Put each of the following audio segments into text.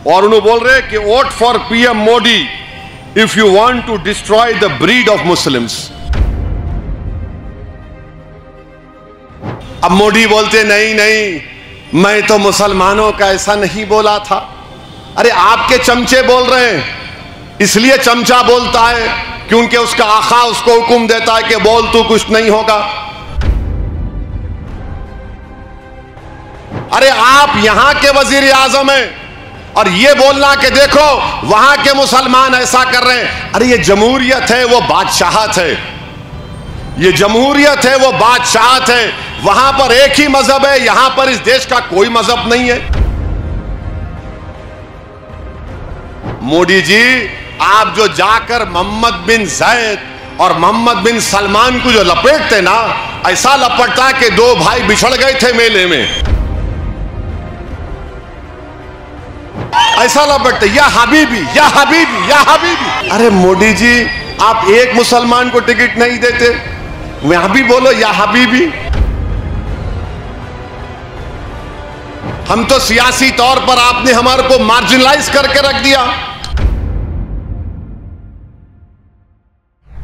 और उन्होंने बोल रहे कि vote for PM Modi if you want to destroy the breed of Muslims. अब मोदी बोलते नहीं नहीं, मैं तो मुसलमानों का ऐसा नहीं बोला था। अरे आपके चमचे बोल रहे हैं, इसलिए चमचा बोलता है क्योंकि उसका आका उसको हुक्म देता है कि बोल तू, कुछ नहीं होगा। अरे आप यहां के वजीर आजम हैं और ये बोलना कि देखो वहां के मुसलमान ऐसा कर रहे हैं। अरे ये जमहूरियत है, वो बादशाहत है। ये जमहूरियत है, वो बादशाहत है। वहां पर एक ही मजहब है, यहां पर इस देश का कोई मजहब नहीं है। मोदी जी, आप जो जाकर मोहम्मद बिन जैद और मोहम्मद बिन सलमान को जो लपेटते ना, ऐसा लपटता कि दो भाई बिछड़ गए थे मेले में, ऐसा लपटते, या हबीबी या हबीबी या हबीबी। अरे मोदी जी, आप एक मुसलमान को टिकट नहीं देते, वहां भी बोलो या हबीबी। हम तो सियासी तौर पर आपने हमारे को मार्जिनलाइज करके रख दिया।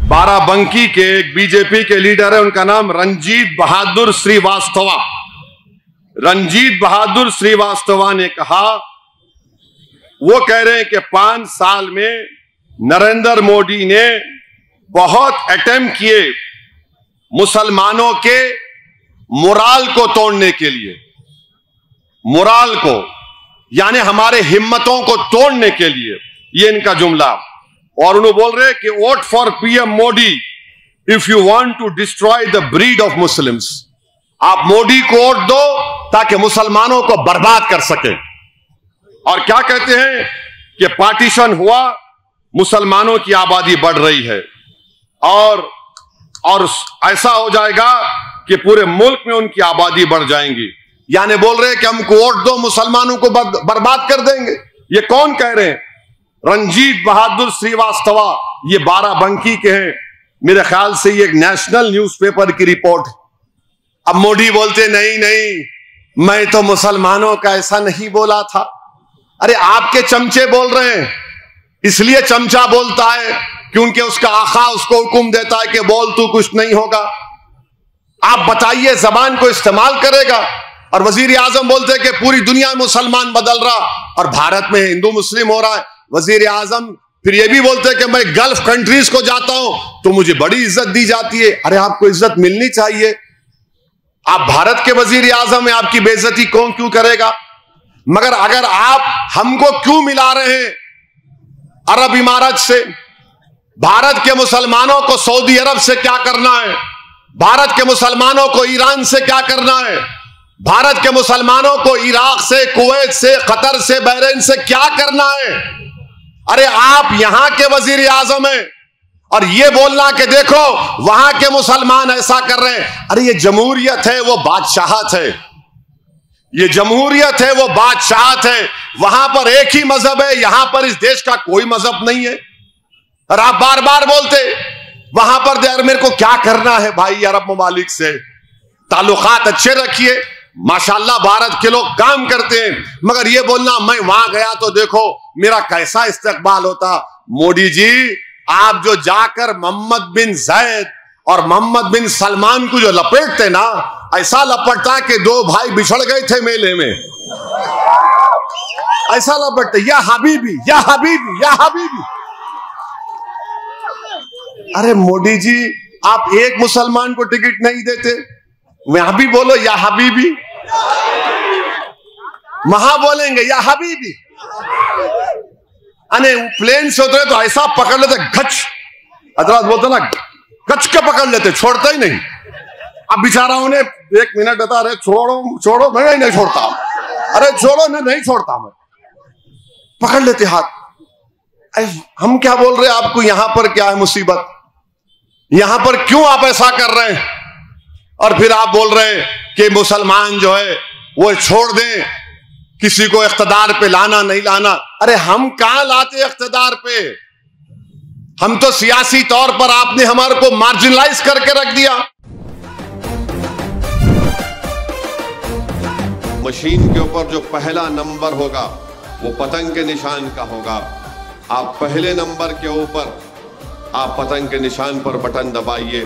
बाराबंकी के एक बीजेपी के लीडर है, उनका नाम रंजीत बहादुर श्रीवास्तवा। रंजीत बहादुर श्रीवास्तवा ने कहा, वो कह रहे हैं कि 5 साल में नरेंद्र मोदी ने बहुत अटेम्प्ट किए मुसलमानों के मोराल को तोड़ने के लिए, मोराल को यानी हमारे हिम्मतों को तोड़ने के लिए, ये इनका जुमला। और उन्होंने बोल रहे कि vote for PM Modi if you want to destroy the breed of Muslims. आप मोदी को वोट दो ताकि मुसलमानों को बर्बाद कर सके। और क्या कहते हैं कि पार्टीशन हुआ, मुसलमानों की आबादी बढ़ रही है और ऐसा हो जाएगा कि पूरे मुल्क में उनकी आबादी बढ़ जाएंगी। यानी बोल रहे हैं कि हमको वोट दो, मुसलमानों को बर्बाद कर देंगे। ये कौन कह रहे हैं? रंजीत बहादुर श्रीवास्तवा, ये बाराबंकी के हैं। मेरे ख्याल से ये एक नेशनल न्यूज़पेपर की रिपोर्ट। अब मोदी बोलते नहीं नहीं, मैं तो मुसलमानों का ऐसा नहीं बोला था। अरे आपके चमचे बोल रहे हैं, इसलिए चमचा बोलता है क्योंकि उसका आका उसको हुक्म देता है कि बोल तू, कुछ नहीं होगा। आप बताइए, जबान को इस्तेमाल करेगा। और वजीर आजम बोलते हैं कि पूरी दुनिया में मुसलमान बदल रहा और भारत में हिंदू मुस्लिम हो रहा है। वजीर आजम फिर ये भी बोलते हैं कि मैं गल्फ कंट्रीज को जाता हूं तो मुझे बड़ी इज्जत दी जाती है। अरे आपको इज्जत मिलनी चाहिए। आप भारत के वजीर आजम हैं, आपकी बेइज्जती कौन क्यों करेगा? मगर अगर आप हमको क्यों मिला रहे हैं अरब इमारत से? भारत के मुसलमानों को सऊदी अरब से क्या करना है? भारत के मुसलमानों को ईरान से क्या करना है? भारत के मुसलमानों को इराक से, कुवैत से, कतर से, बहरीन से क्या करना है? अरे आप यहां के वजीर आजम हैं और ये बोलना कि देखो वहां के मुसलमान ऐसा कर रहे हैं। अरे ये जमहूरियत है, वो बादशाहत है। ये जमहूरियत है, वो बादशाहत है। वहां पर एक ही मजहब है, यहां पर इस देश का कोई मजहब नहीं है। और आप बार बार बोलते वहां पर यार मेरे को क्या करना है भाई, अरब ममालिक से ताल्लुकात अच्छे रखिए। माशाल्लाह भारत के लोग काम करते हैं, मगर ये बोलना मैं वहां गया तो देखो मेरा कैसा इस्तकबाल होता। मोदी जी, आप जो जाकर मोहम्मद बिन जैद और मोहम्मद बिन सलमान को जो लपेटते ना, ऐसा लपटता कि दो भाई बिछड़ गए थे मेले में, ऐसा लपटते, या हबीबी या हबीबी या हबीबी। अरे मोदी जी, आप एक मुसलमान को टिकट नहीं देते, वहां भी बोलो या हबीबी, वहां बोलेंगे या हबीबी। अरे प्लेन से उतरे तो ऐसा पकड़ लेते, गच, हजरत बोलते ना, गच के पकड़ लेते, छोड़ते ही नहीं। अब बेचारा उन्हें 1 मिनट बता रहे, छोड़ो छोड़ो, मैं नहीं छोड़ता। अरे छोड़ो, नहीं छोड़ता, मैं पकड़ लेते हाथ। हम क्या बोल रहे हैं आपको, यहां पर क्या है मुसीबत, यहां पर क्यों आप ऐसा कर रहे हैं? और फिर आप बोल रहे हैं कि मुसलमान जो है वो छोड़ दें, किसी को इख्तिदार पे लाना नहीं लाना। अरे हम कहां लाते इख्तिदार पे? हम तो सियासी तौर पर आपने हमारे को मार्जिनलाइज करके रख दिया। मशीन के ऊपर जो पहला नंबर होगा वो पतंग के निशान का होगा। आप पहले नंबर के ऊपर आप पतंग के निशान पर बटन दबाइए